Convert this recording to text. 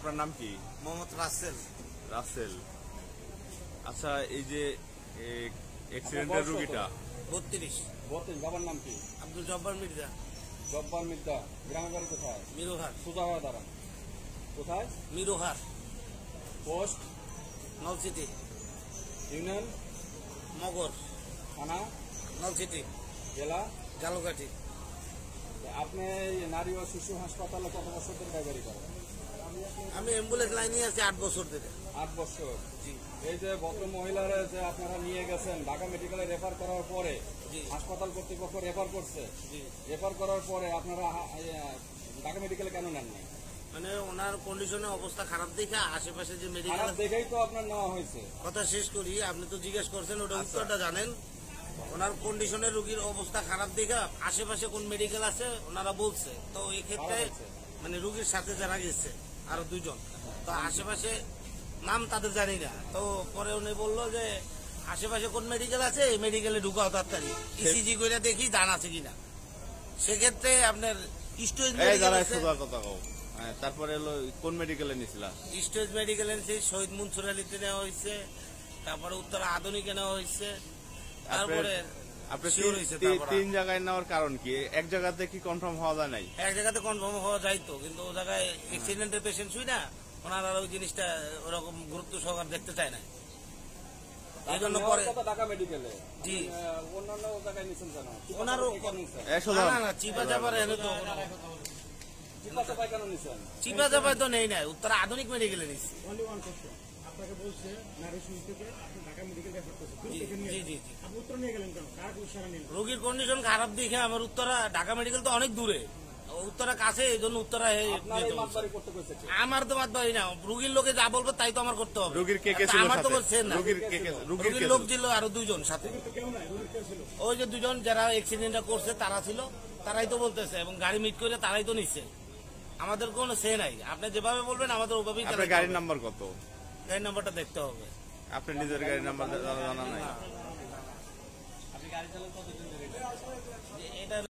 আপনার নাম কি? মোহাম্মদ রাসেল। রাসেল। আচ্ছা, এই যে অ্যাক্সিডেন্টের রোগীটা 32। বাবার নাম কি? আব্দুল জব্বার মির্জা। জব্বার মির্জা। গ্রামের বাড়ি কোথায়? মিরোহার। সোজা হয়ে দাঁড়ান। কোথায়? মিরোহার। পোস্ট? নলছিটি। ইউনিয়ন? মগর। থানা? নলছিটি। জেলা? জালুকাঠি। আপনি নারী ও শিশু হাসপাতালে কত বছর ধরে ড্রাইভারি করেন? আমি অ্যাম্বুলেন্স লাইনে আছি 8 বছর ধরে। 8 বছর। জি। এই যে ভদ্র মহিলারা যে আপনারা নিয়ে গেছেন ঢাকা মেডিকেলে রেফার করার পরে, জি। হাসপাতাল কর্তৃপক্ষ রেফার করছে, জি। রেফার করার পরে আপনারা ঢাকা মেডিকেলে কেন নেন নাই? মানে ওনার কন্ডিশনে অবস্থা খারাপ দেখে আশেপাশে যে মেডিকেল খারাপ দেখেই তো আপনার নেওয়া হয়েছে। কথা শেষ করি, আপনি তো জিজ্ঞেস করছেন, ওটা উত্তরটা জানেন। ওনার কন্ডিশনে রোগীর অবস্থা খারাপ দেখে আশেপাশে কোন মেডিকেল আছে ওনারা বলছে, তো এই ক্ষেত্রে মানে রোগীর সাথে যারা গেছে আরো 2 জন, তো আশেপাশে নাম তাদের জানি না, তো পরে উনি বললো যে আশেপাশে কোন মেডিকেল আছে এই মেডিকেলে ঢুকাও তাড়াতাড়ি, ইসিজি করে দেখি দান আছে কিনা। সেক্ষেত্রে আপনার স্টোরেজ মেডিকেল আছে। তারপরে এলো কোন মেডিকেলে নিছিলা? স্টোরেজ মেডিকেলে শহীদ মনসুর আলীতে নেওয়া হয়েছে, তারপরে উত্তরা আধুনিকে নেওয়া হয়েছে, তারপরে আপনি 3 জায়গায় নেওয়ার কারণ কি? এক জায়গাতে কি কনফার্ম হওয়া যায় নাই? এক জায়গাতে কনফার্ম হওয়া যাইতো, কিন্তু ও জায়গায় অ্যাক্সিডেন্টের পেশেন্ট শুই না, ওনারা ওই জিনিসটা ওরকম গুরুত্ব সহকারে দেখতে চায় না। এই জন্য পরে ঢাকা মেডিকেলে। জি। অন্যান্য জায়গায় নিছেন কেন? ওনারও না চিপা চাপার এনে তো চিপা চাপায় কেন নিছেন? চিপা চাপায় তো নেই নাই, উত্তরা আধুনিক মেডিকেলে নিচ্ছি। আপনাকে বলছে নারী শিশু থেকে আপনি ঢাকা মেডিকেল রেফার করছেন। জি জি জি। আপনি উত্তর নিয়ে গেলেন কেন? কার ইশারা নিলেন? রোগীর কন্ডিশন খারাপ দেখে আমার উত্তরা ঢাকা মেডিকেল তো অনেক দূরে, উত্তরা কাছে, এই জন্য উত্তরা আমার তো মাতবাড়ি না, রুগীর লোকে যা বলবো তাই তো আমার করতে হবে। রুগীর কে কে ছিল? আমার তো বলছেন না, রুগীর লোক ছিল আরো 2 জন সাথে। ওই যে 2 জন যারা অ্যাক্সিডেন্টটা করছে তারা ছিল, তারাই তো বলতেছে, এবং গাড়ি মিট করে তারাই তো নিচ্ছে, আমাদের কোনো সে নাই। আপনি যেভাবে বলবেন আমাদের ওভাবেই। আপনার গাড়ির নাম্বার কত? গাড়ির নাম্বারটা দেখতে হবে। আপনি নিজের গাড়ির নাম্বার জানা নাই? আপনি গাড়ি চালান কতদিন ধরে?